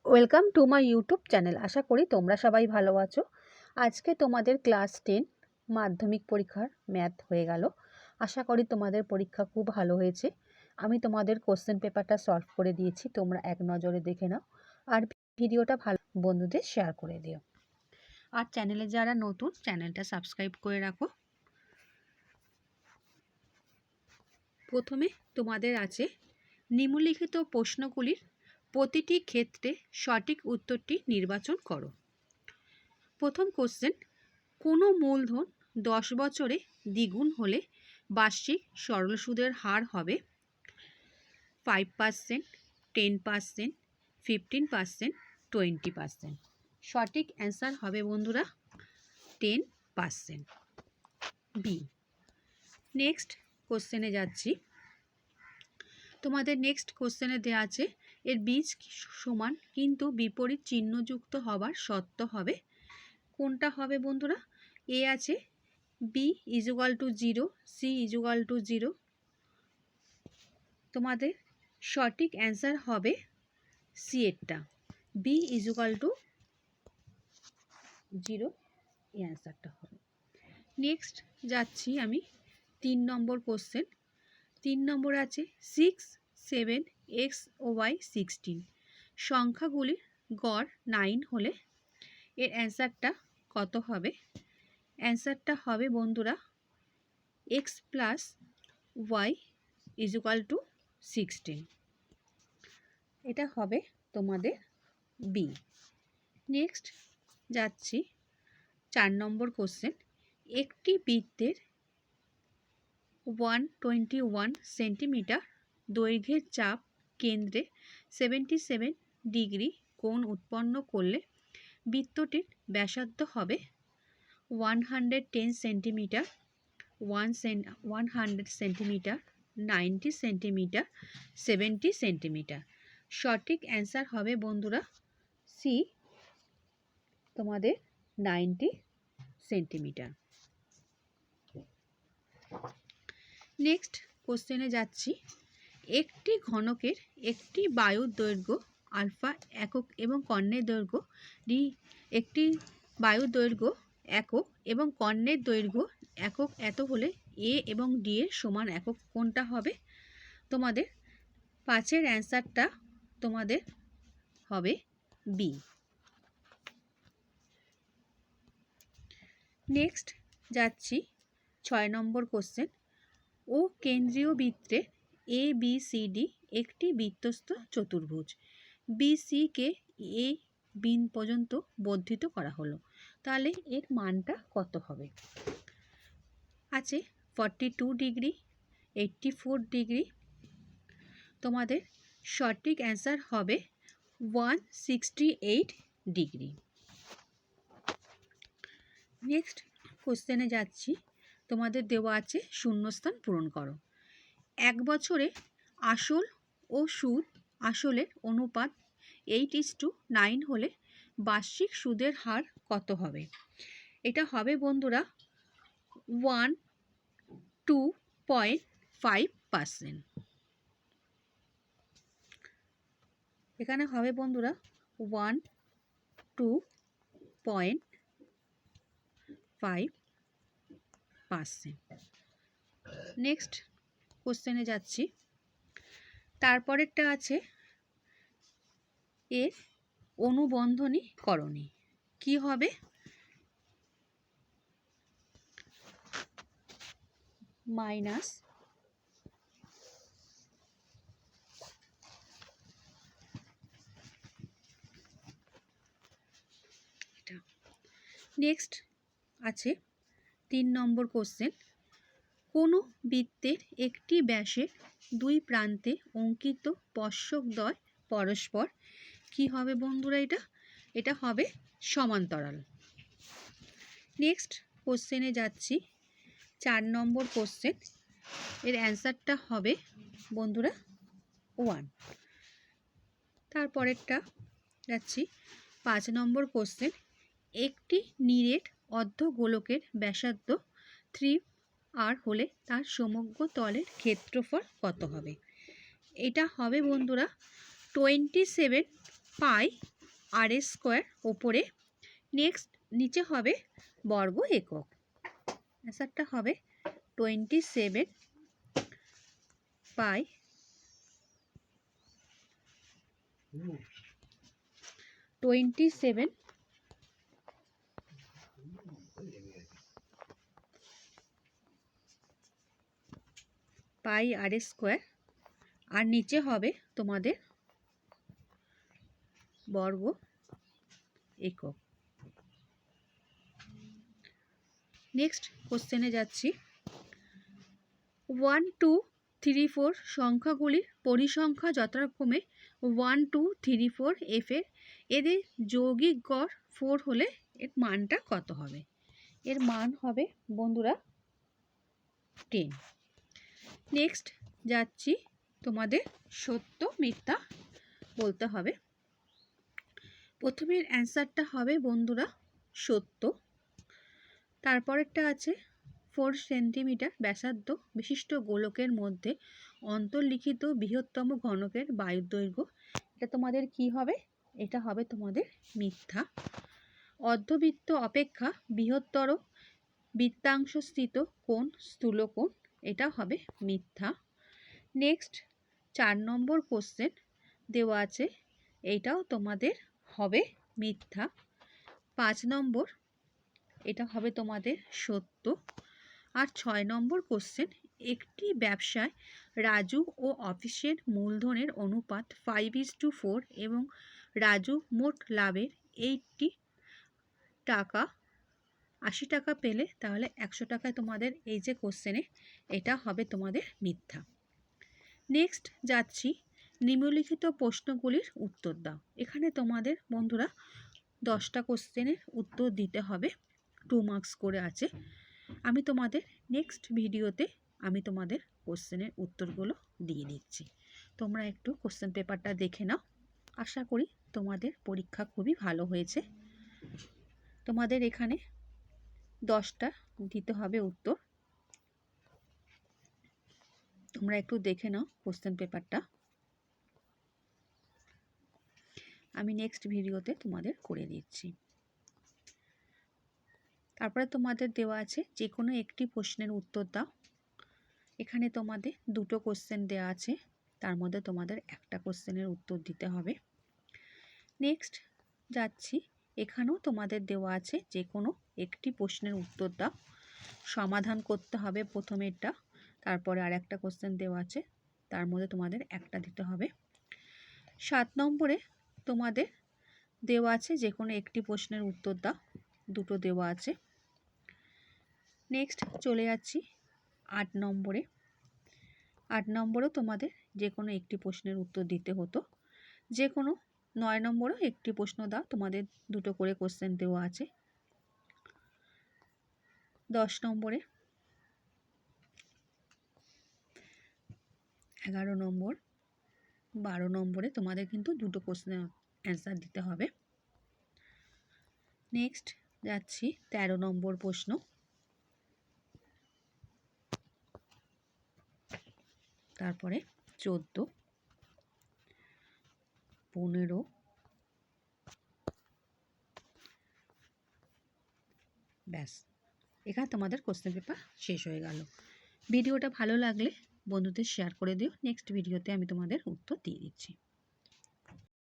Welcome to my YouTube channel. আশা করি তোমরা সবাই ভালো আছো। আজকে তোমাদের ক্লাস 10 মাধ্যমিক পরীক্ষার ম্যাথ হয়ে গেল। আশা করি তোমাদের পরীক্ষা খুব ভালো হয়েছে। আমি তোমাদের কোশ্চেন পেপারটা সলভ করে দিয়েছি, তোমরা এক নজরে দেখে নাও আর ভিডিওটা ভালো বন্ধুদের শেয়ার করে দিও। আর চ্যানেলে যারা নতুন, চ্যানেলটা সাবস্ক্রাইব করে রাখো। প্রথমে তোমাদের আছে নিম্নলিখিত প্রশ্নগুলির প্রতিটি ক্ষেত্রে সঠিক উত্তরটি নির্বাচন করো। প্রথম কোশ্চেন, কোনো মূলধন 10 বছরে দ্বিগুণ হলে বার্ষিক সরল সুদের হার হবে 5%, 10%, 15%, 20%। সঠিক অ্যান্সার হবে বন্ধুরা 10%। বি। নেক্সট কোশ্চেনে যাচ্ছি। তোমাদের নেক্সট কোশ্চেনে দেওয়া আছে এর বীজ সমান কিন্তু বিপরীত চিহ্নযুক্ত হবার শর্ত হবে। কোনটা হবে বন্ধুরা? এ আছে B equal to 0, C equal to 0। তোমাদের সঠিক অ্যান্সার হবে সি এরটা, বি ইজুগাল টু 0 এই অ্যান্সারটা হবে। নেক্সট যাচ্ছি আমি 3 নম্বর কোশ্চেন। 3 নম্বর আছে 6, 7, x ও y 16 সংখ্যাগুলির গড় 9 হলে এর অ্যান্সারটা কত হবে? অ্যান্সারটা হবে বন্ধুরা x plus y equal to 16। এটা হবে তোমাদের বি। নেক্সট যাচ্ছি 4 নম্বর কোশ্চেন। একটি বৃত্তের 121 সেন্টিমিটার দৈর্ঘ্যের চাপ কেন্দ্রে 77 ডিগ্রি কোণ উৎপন্ন করলে বৃত্তটির ব্যাসার্ধ হবে 110 সেন্টিমিটার, 100 সেন্টিমিটার, 90 সেন্টিমিটার, 70 সেন্টিমিটার। সঠিক অ্যান্সার হবে বন্ধুরা সি, তোমাদের 90 সেন্টিমিটার। নেক্সট কোশ্চেনে যাচ্ছি। একটি ঘনকের একটি বায়ুর দৈর্ঘ্য আলফা একক এবং কর্ণের দৈর্ঘ্য ডি, একটি বায়ুর দৈর্ঘ্য একক এবং কর্ণের দৈর্ঘ্য একক এত হলে এ এবং ডি এর সমান একক কোনটা হবে? তোমাদের 5-এর অ্যান্সারটা তোমাদের হবে বি। নেক্সট যাচ্ছি 6 নম্বর কোশ্চেন। ও কেন্দ্রীয় বৃত্তে এ বি সি ডি একটি বৃত্তস্থ চতুর্ভুজ, বি সি কে এ বিন পর্যন্ত বর্ধিত করা হলো, তাহলে এর মানটা কত হবে? আছে 42 ডিগ্রি, 84 ডিগ্রি। তোমাদের সঠিক অ্যান্সার হবে 168 ডিগ্রি। নেক্সট কোশ্চেনে যাচ্ছি। তোমাদের দেওয়া আছে শূন্যস্থান পূরণ করো। 1 বছরে আসল ও সুদ আসলের অনুপাত 8:9 হলে বার্ষিক সুদের হার কত হবে? এটা হবে বন্ধুরা 102.5%। এখানে হবে বন্ধুরা 102.5%। নেক্সট কোশ্চেনে যাচ্ছি। তারপরেরটা আছে এর অনুবন্ধনী করণী কি হবে? মাইনাস এটা। নেক্সট আছে 3 নম্বর কোশ্চেন। কোনো বৃত্তের একটি ব্যাসের 2 প্রান্তে অঙ্কিত স্পর্শকদ্বয় পরস্পর কি হবে বন্ধুরা? এটা হবে সমান্তরাল। নেক্সট কোশ্চেনে যাচ্ছি 4 নম্বর কোশ্চেন। এর অ্যান্সারটা হবে বন্ধুরা 1। তারপরেরটা যাচ্ছি 5 নম্বর কোশ্চেন। একটি নিরেট অর্ধগোলকের ব্যাসার্ধ 3r হলে তার সমগ্র তলের ক্ষেত্রফল কত হবে? এটা হবে বন্ধুরা 27 পাই RS স্কোয়ার ওপরে, নেক্সট নিচে হবে বর্গ একক। অ্যান্সারটা হবে 27 পাই 27 পাই RS স্কোয়ার, আর নিচে হবে তোমাদের বর্গ একক। নেক্সট কোশ্চেনে যাচ্ছি। 1 2 3 4 সংখ্যাগুলির পরিসংখ্যা যথাক্রমে 1 2 3 4 এদের যৌগিক গড় 4 হলে এর মানটা কত হবে? এর মান হবে বন্ধুরা 10। নেক্সট যাচ্ছি, তোমাদের সত্য মিথ্যা বলতে হবে। প্রথমের অ্যান্সারটা হবে বন্ধুরা সত্য। তারপরেরটা আছে 4 সেন্টিমিটার ব্যাসার্ধ বিশিষ্ট গোলকের মধ্যে অন্তর্লিখিত বৃহত্তম ঘনকের বায়ুর দৈর্ঘ্য। এটা তোমাদের কি হবে? এটা হবে তোমাদের মিথ্যা। অর্ধবৃত্ত অপেক্ষা বৃহত্তর বৃত্তাংশস্থিত কোণ স্থূলকোণ, এটা হবে মিথ্যা। নেক্সট 4 নম্বর কোশ্চেন দেওয়া আছে, এইটাও তোমাদের হবে মিথ্যা। 5 নম্বর এটা হবে তোমাদের সত্য। আর 6 নম্বর কোশ্চেন, একটি ব্যবসায় রাজু ও অফিসের মূলধনের অনুপাত 5:4 এবং রাজু মোট লাভের 80 টাকা পেলে তাহলে 100 টাকায় তোমাদের এই যে কোশ্চেনে এটা হবে তোমাদের মিথ্যা। নেক্সট যাচ্ছি, নিম্নলিখিত প্রশ্নগুলির উত্তর দাও। এখানে তোমাদের বন্ধুরা 10টা কোশ্চেনের উত্তর দিতে হবে, 2 মার্কস করে আছে। আমি তোমাদের নেক্সট ভিডিওতে আমি তোমাদের কোশ্চেনের উত্তরগুলো দিয়ে দিচ্ছি। তোমরা একটু কোশ্চেন পেপারটা দেখে নাও। আশা করি তোমাদের পরীক্ষা খুবই ভালো হয়েছে। তোমাদের এখানে 10টা দিতে হবে উত্তর। তোমরা একটু দেখে নাও কোশ্চেন পেপারটা, আমি নেক্সট ভিডিওতে তোমাদের করে দিচ্ছি। তারপরে তোমাদের দেওয়া আছে যে কোনো একটি প্রশ্নের উত্তর দাও। এখানে তোমাদের 2টো কোশ্চেন দেওয়া আছে, তার মধ্যে তোমাদের একটা কোশ্চেনের উত্তর দিতে হবে। নেক্সট যাচ্ছি, এখানেও তোমাদের দেওয়া আছে যে কোনো একটি প্রশ্নের উত্তর দাও। সমাধান করতে হবে প্রথমেরটা, তারপরে আর একটা কোশ্চেন দেওয়া আছে, তার মধ্যে তোমাদের একটা দিতে হবে। 7 নম্বরে তোমাদের দেওয়া আছে যে কোনো একটি প্রশ্নের উত্তর দাও, 2টো দেওয়া আছে। নেক্সট চলে যাচ্ছি 8 নম্বরে। 8 নম্বরেও তোমাদের যে কোনো একটি প্রশ্নের উত্তর দিতে হতো। যে কোনো 9 নম্বরেও একটি প্রশ্ন দাও, তোমাদের 2টো করে কোশ্চেন দেওয়া আছে। 10 নম্বরে, 11 নম্বর, 12 নম্বরে তোমাদের কিন্তু 2টো কোশ্চেনের অ্যান্সার দিতে হবে। নেক্সট যাচ্ছি 13 নম্বর প্রশ্ন। তারপরে 14, 15, ব্যাস, এখানে তোমাদের কোশ্চেন পেপার শেষ হয়ে গেল। ভিডিওটা ভালো লাগলে বন্ধুদের শেয়ার করে দিও। নেক্সট ভিডিওতে আমি তোমাদের উত্তর দিয়ে দিচ্ছি।